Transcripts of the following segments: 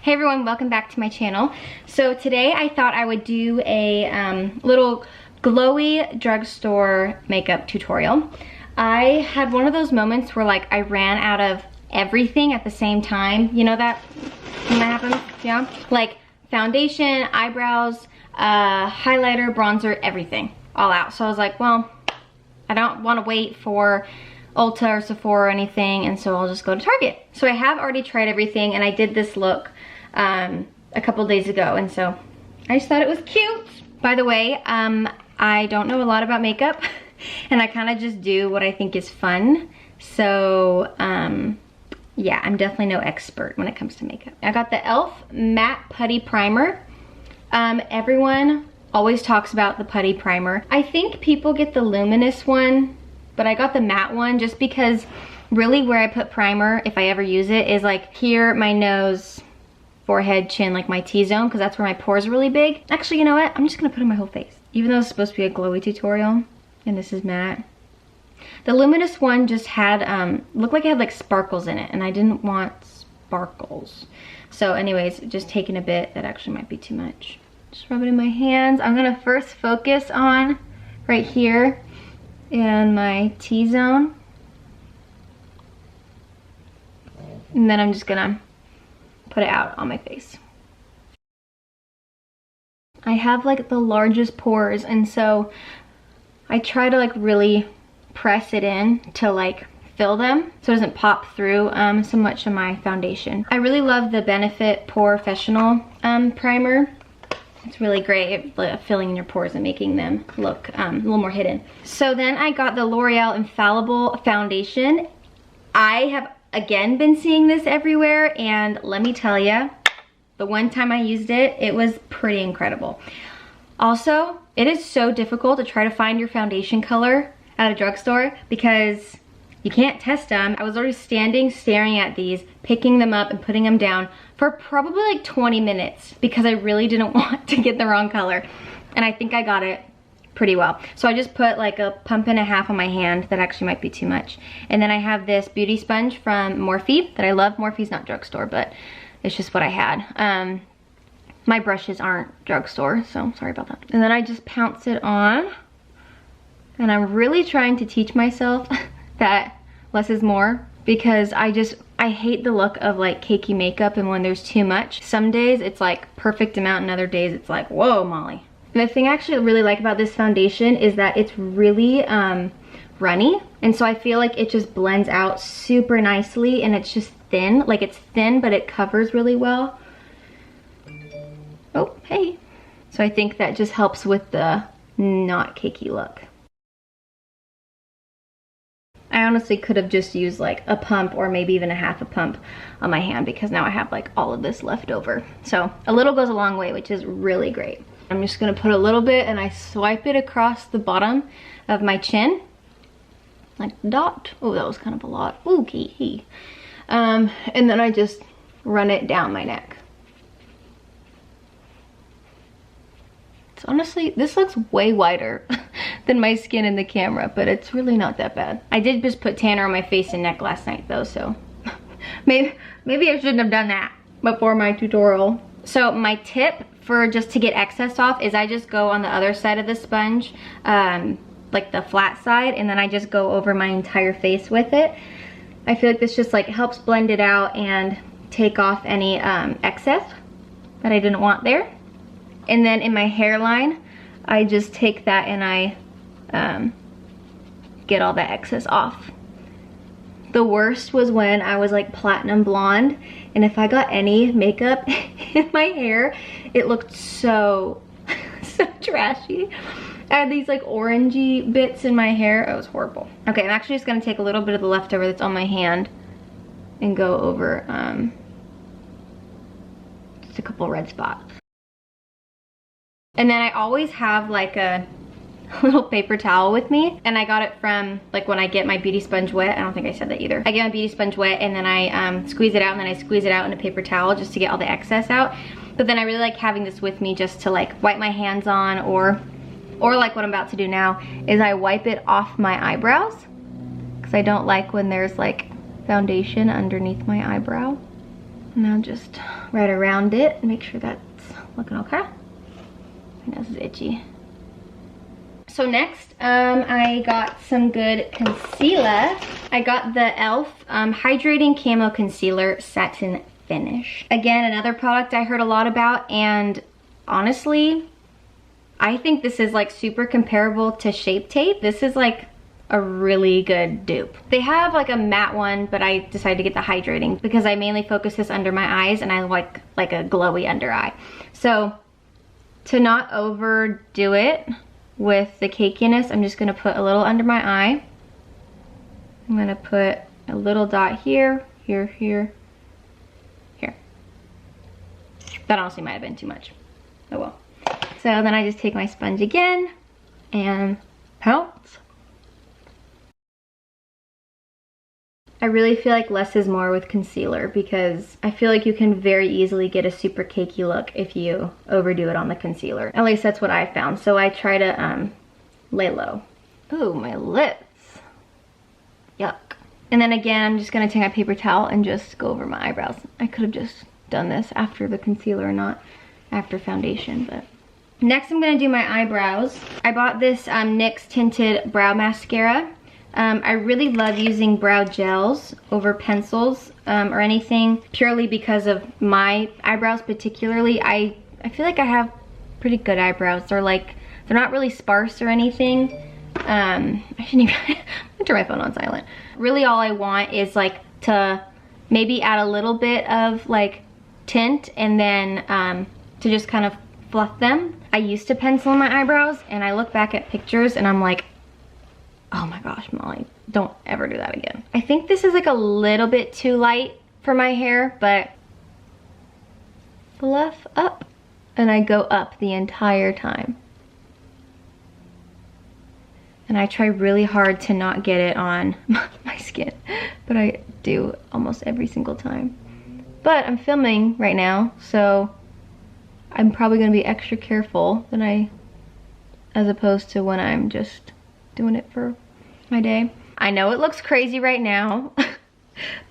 Hey everyone, welcome back to my channel. So today I thought I would do a little glowy drugstore makeup tutorial. I had one of those moments where like I ran out of everything at the same time. You know that when that happens? Yeah? Like foundation, eyebrows, highlighter, bronzer, everything all out. So I was like, well, I don't want to wait for Ulta or Sephora or anything, and so I'll just go to Target. So I have already tried everything, and I did this look a couple days ago, and so I just thought it was cute. By the way, I don't know a lot about makeup and I kind of just do what I think is fun. So yeah, I'm definitely no expert when it comes to makeup. I got the e.l.f. matte putty primer. Everyone always talks about the putty primer. I think people get the luminous one, but I got the matte one just because really where I put primer, if I ever use it, is like here, my nose, forehead, chin, like my T-zone, because that's where my pores are really big. Actually, you know what? I'm just gonna put it on my whole face. Even though it's supposed to be a glowy tutorial, and this is matte. The luminous one just had, looked like it had like sparkles in it, and I didn't want sparkles. So anyways, just taking a bit, that actually might be too much. Just rub it in my hands. I'm gonna first focus on right here in my T-zone. And then I'm just gonna put it out on my face. I have like the largest pores, and so I try to like really press it in to like fill them so it doesn't pop through so much of my foundation. I really love the Benefit Professional primer. It's really great at filling in your pores and making them look a little more hidden. So then I got the L'Oreal Infallible Foundation. I have again been seeing this everywhere, and let me tell you, the one time I used it, it was pretty incredible. Also, it is so difficult to try to find your foundation color at a drugstore because you can't test them. I was already standing staring at these, picking them up and putting them down for probably like 20 minutes because I really didn't want to get the wrong color. And I think I got it pretty well. So I just put like a pump and a half on my hand. That actually might be too much. And then I have this beauty sponge from Morphe that I love. Morphe's not drugstore, but it's just what I had. My brushes aren't drugstore, so sorry about that. And then I just pounce it on. And I'm really trying to teach myself that less is more, because I hate the look of like cakey makeup and when there's too much. Some days it's like perfect amount, and other days it's like, whoa, Molly. The thing I actually really like about this foundation is that it's really runny, and so I feel like it just blends out super nicely, and it's just thin. Like it's thin, but it covers really well. Oh, hey. So I think that just helps with the not cakey look. I honestly could have just used like a pump or maybe even a half a pump on my hand, because now I have like all of this left over. So a little goes a long way, which is really great. I'm just gonna put a little bit and I swipe it across the bottom of my chin. Like dot. Oh, that was kind of a lot. Okay. And then I just run it down my neck. It's honestly, this looks way whiter than my skin in the camera, but it's really not that bad. I did just put tanner on my face and neck last night though, so maybe I shouldn't have done that before my tutorial. So my tip for just to get excess off is I just go on the other side of the sponge, like the flat side, and then I just go over my entire face with it. I feel like this just like helps blend it out and take off any excess that I didn't want there. And then in my hairline, I just take that and I get all the excess off. The worst was when I was like platinum blonde, and if I got any makeup in my hair, it looked so trashy. I had these like orangey bits in my hair. It was horrible. Okay, I'm actually just gonna take a little bit of the leftover that's on my hand and go over just a couple red spots. And then I always have like a little paper towel with me, and I got it from like when I get my beauty sponge wet. I don't think I said that either. I get my beauty sponge wet, and then I squeeze it out, and then I squeeze it out in a paper towel just to get all the excess out. But then I really like having this with me just to like wipe my hands on, or like what I'm about to do now is I wipe it off my eyebrows, because I don't like when there's like foundation underneath my eyebrow. Now just right around it, make sure that's looking okay. My nose is itchy. So next, I got some good concealer. I got the e.l.f. Hydrating Camo Concealer Satin Finish. Again, another product I heard a lot about, and honestly, I think this is like super comparable to Shape Tape. This is like a really good dupe. They have like a matte one, but I decided to get the hydrating because I mainly focus this under my eyes and I like a glowy under eye. So to not overdo it with the cakiness, I'm just gonna put a little under my eye. I'm gonna put a little dot here, here, here, here. That honestly might have been too much. Oh well. So then I just take my sponge again and pounce. I really feel like less is more with concealer because I feel like you can very easily get a super cakey look if you overdo it on the concealer. At least that's what I found. So I try to lay low. Ooh, my lips. Yuck. And then again, I'm just gonna take my paper towel and just go over my eyebrows. I could have just done this after the concealer, not after foundation, but. Next I'm gonna do my eyebrows. I bought this NYX Tinted Brow Mascara. I really love using brow gels over pencils or anything purely because of my eyebrows particularly. I feel like I have pretty good eyebrows. They're not really sparse or anything. I shouldn't even, I'm gonna turn my phone on silent. Really all I want is like to maybe add a little bit of like tint and then to just kind of fluff them. I used to pencil in my eyebrows and I look back at pictures and I'm like, oh my gosh, Molly, don't ever do that again. I think this is like a little bit too light for my hair, but fluff up. And I go up the entire time. And I try really hard to not get it on my skin, but I do almost every single time. But I'm filming right now, so I'm probably gonna be extra careful as opposed to when I'm just doing it for my day. I know it looks crazy right now,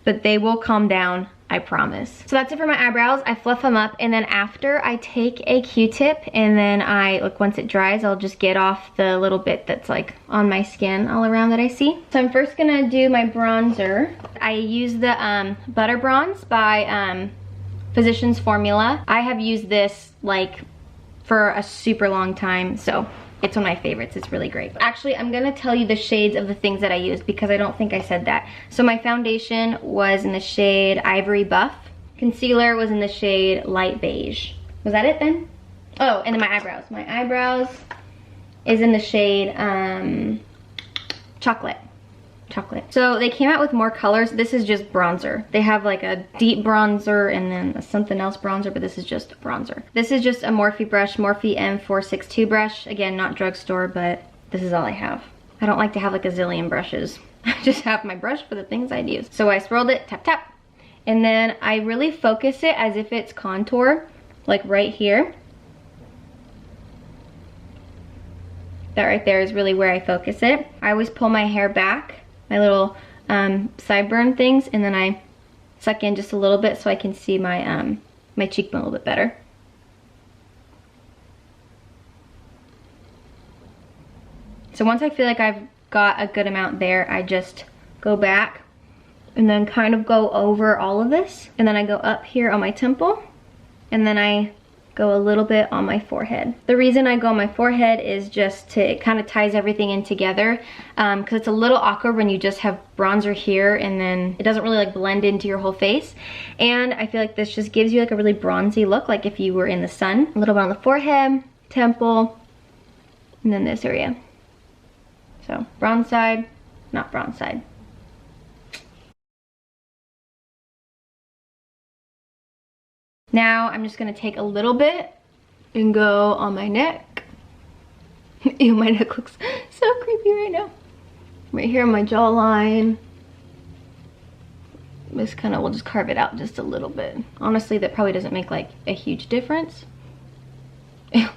but they will calm down, I promise. So that's it for my eyebrows. I fluff them up, and then after I take a Q-tip and then once it dries, I'll just get off the little bit that's like on my skin all around that I see. So I'm first gonna do my bronzer. I use the Butter Bronze by Physicians Formula. I have used this like for a super long time, so it's one of my favorites. It's really great. Actually, I'm gonna tell you the shades of the things that I used because I don't think I said that. So my foundation was in the shade Ivory Buff. Concealer was in the shade Light Beige. Was that it then? Oh, and then my eyebrows. My eyebrows is in the shade Chocolate. So they came out with more colors. This is just bronzer. They have like a deep bronzer and then a something else bronzer, but this is just bronzer. This is just a Morphe brush, Morphe M462 brush. Again, not drugstore, but this is all I have. I don't like to have like a zillion brushes. I just have my brush for the things I'd use. So I swirled it, tap, tap. And then I really focus it as if it's contour, like right here. That right there is really where I focus it. I always pull my hair back, my little sideburn things, and then I suck in just a little bit so I can see my my cheekbone a little bit better. So once I feel like I've got a good amount there, I just go back and then kind of go over all of this, and then I go up here on my temple, and then I go a little bit on my forehead. The reason I go on my forehead is just to, it kind of ties everything in together, because it's a little awkward when you just have bronzer here and then it doesn't really like blend into your whole face. And I feel like this just gives you like a really bronzy look, like if you were in the sun. A little bit on the forehead, temple, and then this area. So bronze side, not bronze side. Now I'm just gonna take a little bit and go on my neck. Ew, my neck looks so creepy right now. Right here on my jawline. This kind of, we'll just carve it out just a little bit. Honestly, that probably doesn't make like a huge difference. Ew.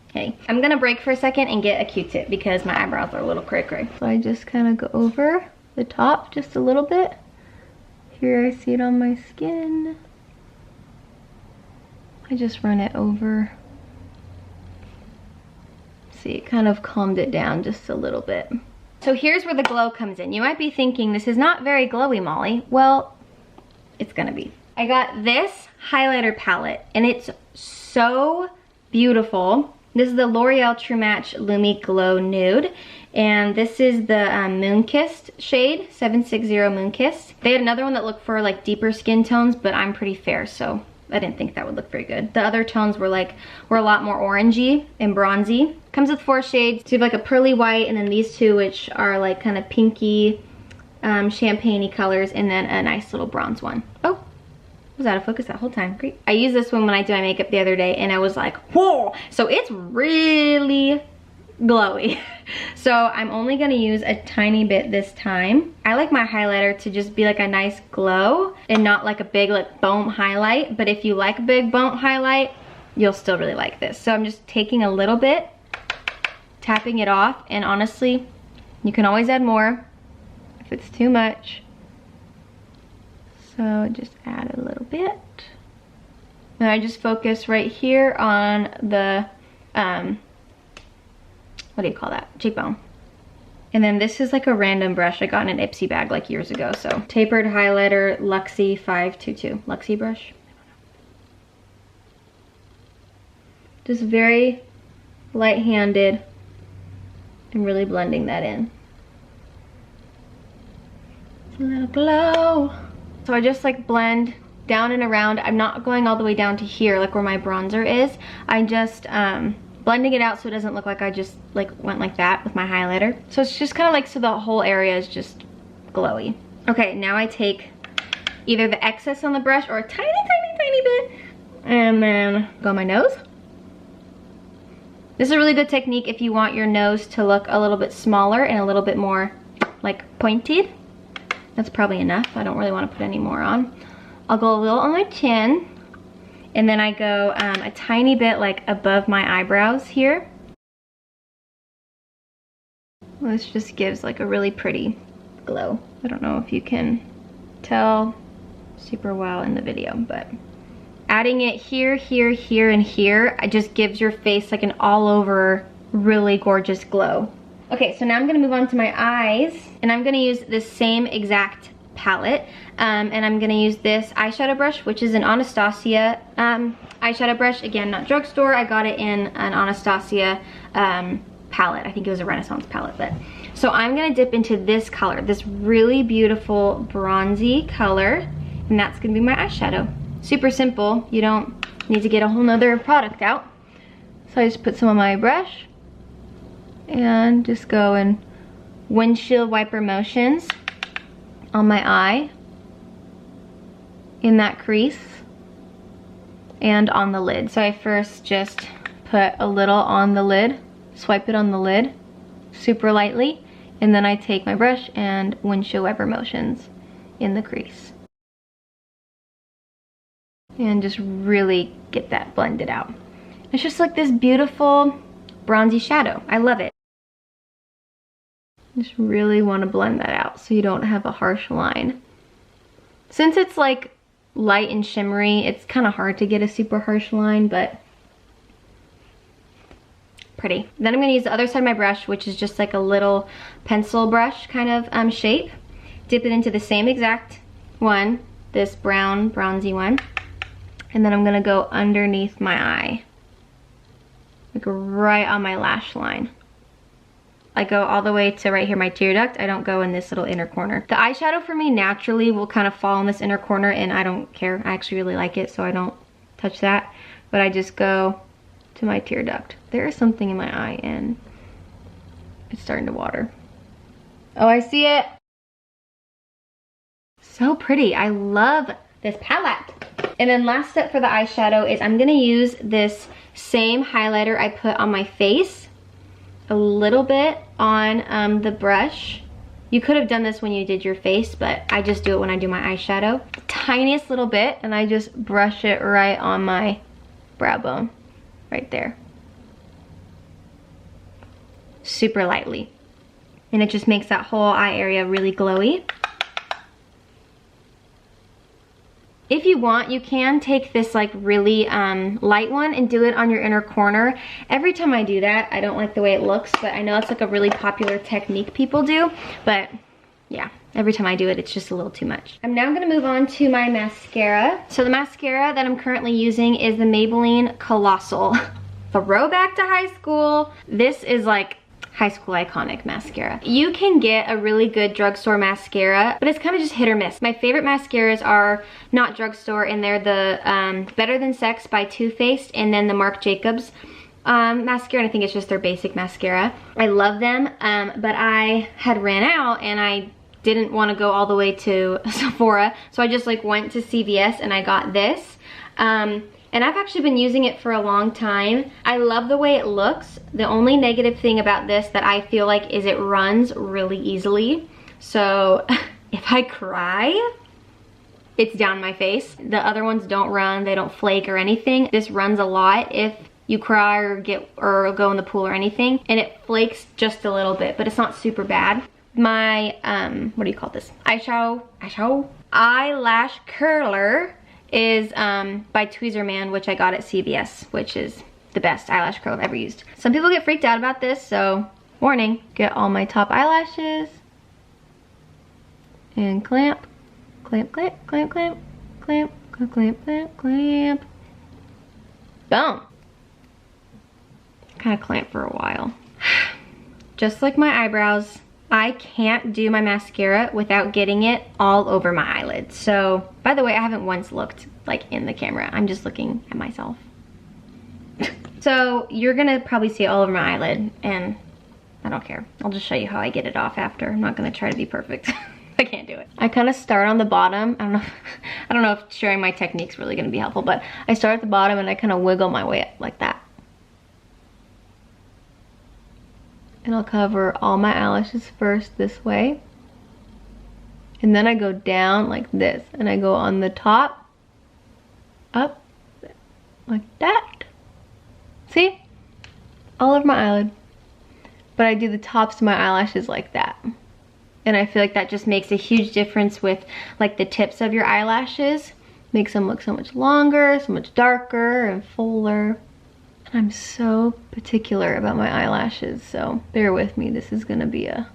Okay, I'm gonna break for a second and get a Q-tip because my eyebrows are a little cray-cray. So I just kind of go over the top just a little bit. Here I see it on my skin. I just run it over. See, it kind of calmed it down just a little bit. So here's where the glow comes in. You might be thinking, this is not very glowy, Molly. Well, it's gonna be. I got this highlighter palette, and it's so beautiful. This is the L'Oreal True Match Lumi Glow Nude, and this is the Moonkissed shade, 760 Moonkissed. They had another one that looked for like deeper skin tones, but I'm pretty fair, so I didn't think that would look very good. The other tones were a lot more orangey and bronzy. Comes with 4 shades. So you have like a pearly white, and then these 2, which are like kind of pinky, champagne-y colors, and then a nice little bronze one. Oh, was out of focus that whole time. Great. I used this one when I did my makeup the other day, and I was like, whoa! So it's really glowy. So I'm only gonna use a tiny bit this time. I like my highlighter to just be like a nice glow and not like a big like bone highlight, but if you like a big bone highlight, you'll still really like this. So I'm just taking a little bit, tapping it off, and honestly, you can always add more if it's too much. So just add a little bit. And I just focus right here on the what do you call that? Cheekbone. And then this is like a random brush I got in an Ipsy bag like years ago. So tapered highlighter, Luxie 522. Luxie brush. Just very light-handed and really blending that in. It's a little glow. So I just like blend down and around. I'm not going all the way down to here like where my bronzer is. I just blending it out so it doesn't look like I just like went like that with my highlighter. So it's just kind of like so the whole area is just glowy. Okay, now I take either the excess on the brush or a tiny, tiny, tiny bit, and then go on my nose. This is a really good technique if you want your nose to look a little bit smaller and a little bit more like pointed. That's probably enough. I don't really want to put any more on. I'll go a little on my chin. And then I go a tiny bit like above my eyebrows here. This just gives like a really pretty glow. I don't know if you can tell super well in the video, but adding it here, here, here, and here, it just gives your face like an all over really gorgeous glow. Okay, so now I'm gonna move on to my eyes, and I'm gonna use this same exact palette, and I'm gonna use this eyeshadow brush, which is an Anastasia eyeshadow brush. Again, not drugstore. I got it in an Anastasia palette. I think it was a Renaissance palette. But so I'm gonna dip into this color, this really beautiful bronzy color, and that's gonna be my eyeshadow. Super simple. You don't need to get a whole nother product out. So I just put some on my brush and just go in windshield wiper motions on my eye, in that crease, and on the lid. So I first just put a little on the lid, swipe it on the lid super lightly, and then I take my brush and windshield wiper motions in the crease. And just really get that blended out. It's just like this beautiful bronzy shadow. I love it. Just really want to blend that out so you don't have a harsh line. Since it's like light and shimmery, it's kind of hard to get a super harsh line, but pretty. Then I'm going to use the other side of my brush, which is just like a little pencil brush kind of shape. Dip it into the same exact one, this brown, bronzy one. And then I'm going to go underneath my eye, like right on my lash line. I go all the way to right here, my tear duct. I don't go in this little inner corner. The eyeshadow for me naturally will kind of fall in this inner corner, and I don't care. I actually really like it, so I don't touch that. But I just go to my tear duct. There is something in my eye, and it's starting to water. Oh, I see it. So pretty. I love this palette. And then last step for the eyeshadow is I'm gonna use this same highlighter I put on my face, a little bit on the brush. You could have done this when you did your face, but I just do it when I do my eyeshadow. Tiniest little bit, and I just brush it right on my brow bone, right there. Super lightly. And it just makes that whole eye area really glowy. If you want, you can take this like really light one and do it on your inner corner. Every time I do that, I don't like the way it looks, but I know it's like a really popular technique people do, but yeah, every time I do it, it's just a little too much. I'm now gonna move on to my mascara. So the mascara that I'm currently using is the Maybelline Colossal. Throwback to high school. This is like high school iconic mascara. You can get a really good drugstore mascara, but it's kind of just hit or miss. My favorite mascaras are not drugstore, and they're the Better Than Sex by Too Faced, and then the Marc Jacobs mascara, and I think it's just their basic mascara. I love them, but I had ran out and I didn't want to go all the way to Sephora, so I just like went to CVS and I got this. And I've actually been using it for a long time. I love the way it looks. The only negative thing about this that I feel like is it runs really easily. So if I cry, it's down my face. The other ones don't run, they don't flake or anything. This runs a lot if you cry or go in the pool or anything. And it flakes just a little bit, but it's not super bad. My, what do you call this? Eyelash curler is by Tweezerman, which I got at CVS, which is the best eyelash curl I've ever used. Some people get freaked out about this, so warning. Get all my top eyelashes and clamp, clamp, clamp, clamp, clamp, clamp, clamp, clamp, clamp, clamp. Boom. Kind of clamp for a while. Just like my eyebrows, I can't do my mascara without getting it all over my eyelids. So, by the way, I haven't once looked like in the camera. I'm just looking at myself. So, you're gonna probably see it all over my eyelid, and I don't care. I'll just show you how I get it off after. I'm not gonna try to be perfect. I can't do it. I kind of start on the bottom. I don't know if sharing my technique's really gonna be helpful, but I start at the bottom and I kind of wiggle my way up like that. And I'll cover all my eyelashes first this way. And then I go down like this. And I go on the top, up, like that. See? All over my eyelid. But I do the tops of my eyelashes like that. And I feel like that just makes a huge difference with like the tips of your eyelashes. Makes them look so much longer, so much darker and fuller. I'm so particular about my eyelashes, so bear with me. This is gonna be an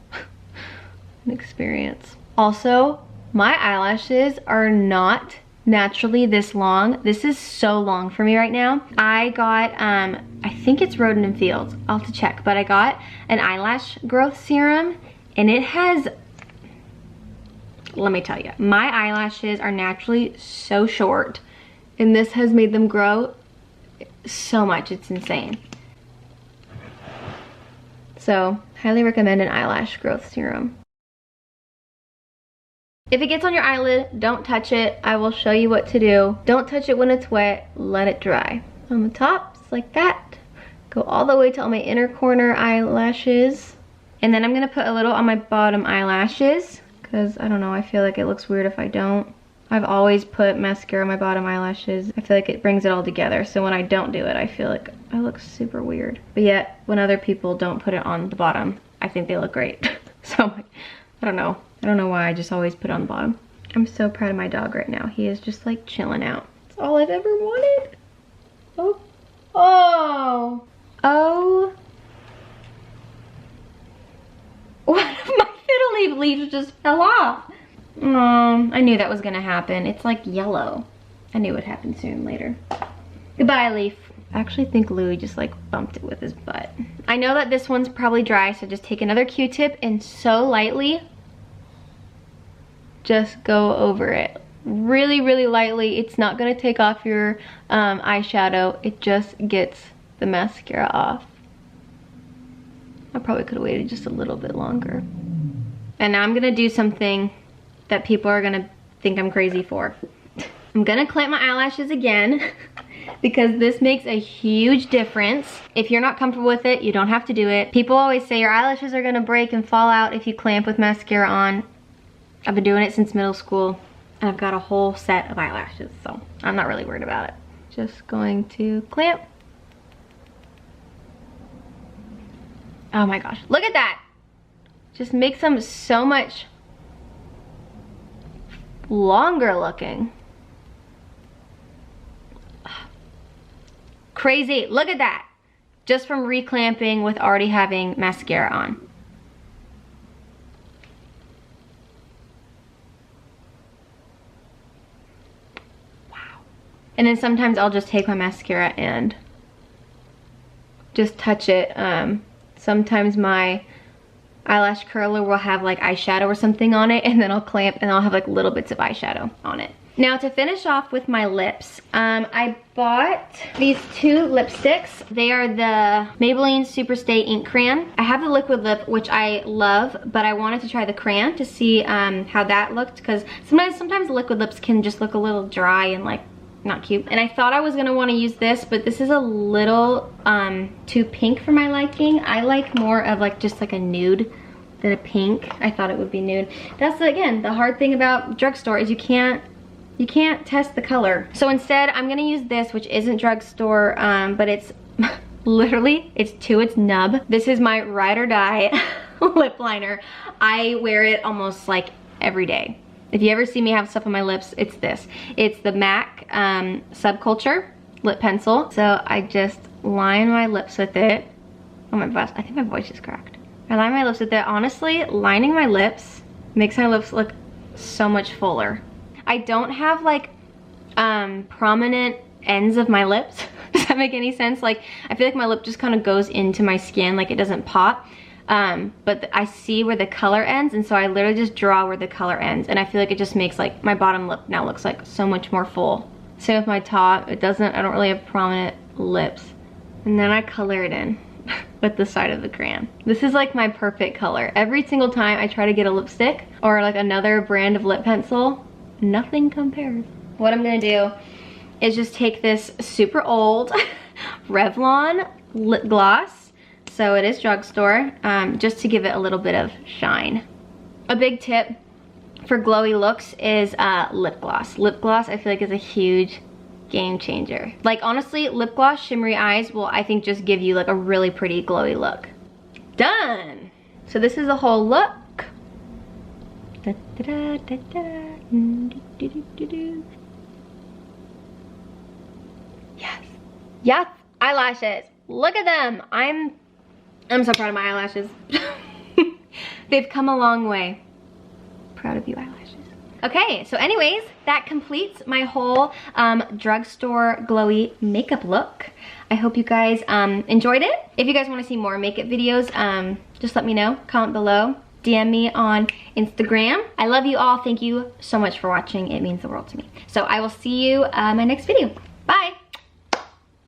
experience. Also, my eyelashes are not naturally this long. This is so long for me right now. I got, I think it's Roden & Fields. I'll have to check, but I got an eyelash growth serum, and it has, let me tell you, my eyelashes are naturally so short, and this has made them grow so much. It's insane. So highly recommend an eyelash growth serum. If it gets on your eyelid, don't touch it. I will show you what to do. Don't touch it when it's wet. Let it dry. On the top, just like that. Go all the way to all my inner corner eyelashes. And then I'm gonna put a little on my bottom eyelashes, because I don't know, I feel like it looks weird if I don't. I've always put mascara on my bottom eyelashes. I feel like it brings it all together. So when I don't do it, I feel like I look super weird. But yet, when other people don't put it on the bottom, I think they look great. So, I don't know. I don't know why I just always put it on the bottom. I'm so proud of my dog right now. He is just like chilling out. It's all I've ever wanted. Oh. Oh. Oh. One of my fiddle leaves just fell off. I knew that was gonna happen. It's like yellow. I knew it would happen soon later. Goodbye, leaf. I actually think Louie just like bumped it with his butt. I know that this one's probably dry, so just take another Q-tip and so lightly just go over it. Really, really lightly. It's not gonna take off your eyeshadow. It just gets the mascara off. I probably could have waited just a little bit longer. And now I'm gonna do something that people are gonna think I'm crazy for. I'm gonna clamp my eyelashes again because this makes a huge difference. If you're not comfortable with it, you don't have to do it. People always say your eyelashes are gonna break and fall out if you clamp with mascara on. I've been doing it since middle school, and I've got a whole set of eyelashes, so I'm not really worried about it. Just going to clamp. Oh my gosh, look at that! Just makes them so much longer looking. Crazy, look at that. Just from reclamping with already having mascara on. Wow. And then sometimes I'll just take my mascara and just touch it. Sometimes my eyelash curler will have like eyeshadow or something on it, and then I'll clamp and I'll have like little bits of eyeshadow on it. Now to finish off with my lips, I bought these two lipsticks. They are the Maybelline Superstay Ink Crayon. I have the liquid lip, which I love, but I wanted to try the crayon to see how that looked, because sometimes liquid lips can just look a little dry and like not cute. And I thought I was gonna wanna use this, but this is a little too pink for my liking. I like more of like just like a nude than a pink. I thought it would be nude. That's again, the hard thing about drugstore is you can't test the color. So instead I'm gonna use this, which isn't drugstore, but it's literally, it's to its nub. This is my ride or die lip liner. I wear it almost like every day. If you ever see me have stuff on my lips, it's this. It's the MAC Subculture lip pencil. So I just line my lips with it. Oh my gosh, I think my voice is cracked. I line my lips with it. Honestly, lining my lips makes my lips look so much fuller. I don't have like prominent ends of my lips. Does that make any sense? Like, I feel like my lip just kind of goes into my skin, like it doesn't pop. But I see where the color ends, and so I literally just draw where the color ends, and I feel like it just makes like my bottom lip now looks like so much more full. Same with my top. I don't really have prominent lips. And then I color it in with the side of the crayon. This is like my perfect color. Every single time I try to get a lipstick or like another brand of lip pencil, nothing compares. What I'm gonna do is just take this super old Revlon lip gloss. So it is drugstore, just to give it a little bit of shine. A big tip for glowy looks is lip gloss. Lip gloss I feel like is a huge game changer. Like honestly, lip gloss, shimmery eyes will I think just give you like a really pretty glowy look. Done! So this is the whole look. Da, da, da, da, da. Yes. Yes, eyelashes. Look at them. I'm so proud of my eyelashes. They've come a long way. Proud of you, eyelashes. Okay, so anyways, that completes my whole drugstore glowy makeup look. I hope you guys enjoyed it. If you guys want to see more makeup videos, just let me know. Comment below. DM me on Instagram. I love you all. Thank you so much for watching. It means the world to me. So I will see you in my next video. Bye.